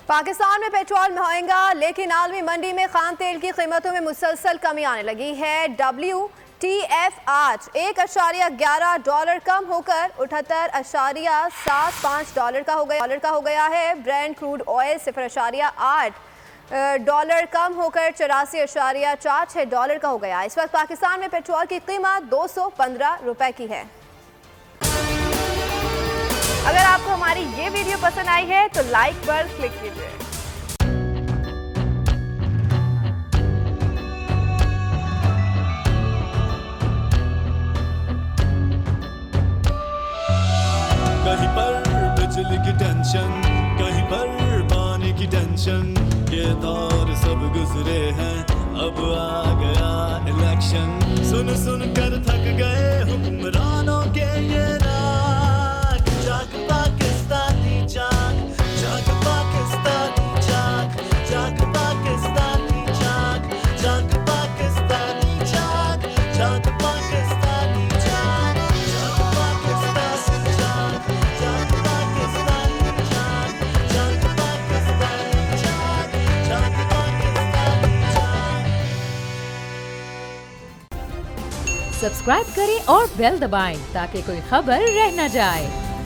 पाकिस्तान में पेट्रोल महंगा, लेकिन आलमी मंडी में खाम तेल की कीमतों में मुसलसल कमी आने लगी है। WTF आज $1.11 कम होकर $78.75 का हो गया है। ब्रेंट क्रूड ऑयल $0.8 कम होकर $84.46 का हो गया। इस वक्त पाकिस्तान में पेट्रोल की कीमत ₹215 की है। अगर आपको हमारी ये वीडियो पसंद आई है तो लाइक पर क्लिक कीजिए। कहीं पर बिजली की टेंशन, कहीं पर पानी की टेंशन, ये दौर सब गुजरे हैं, अब आ गया इलेक्शन। सुन सुन कर थक गए हुक्मरानों के ये राग। जाग पाकिस्तानी जाग, जाग पाकिस्तानी जाग, जाग पाकिस्तानी जाग, जाग पाकिस्तानी जाग, जाग पाकिस्तानी जाग, जाग पाकिस्तानी जाग, जाग पाकिस्तानी जाग, जाग पाकिस्तानी जाग, जाग पाकिस्तानी जाग। सब्सक्राइब करें और बेल दबाएं ताकि कोई खबर रह न जाए।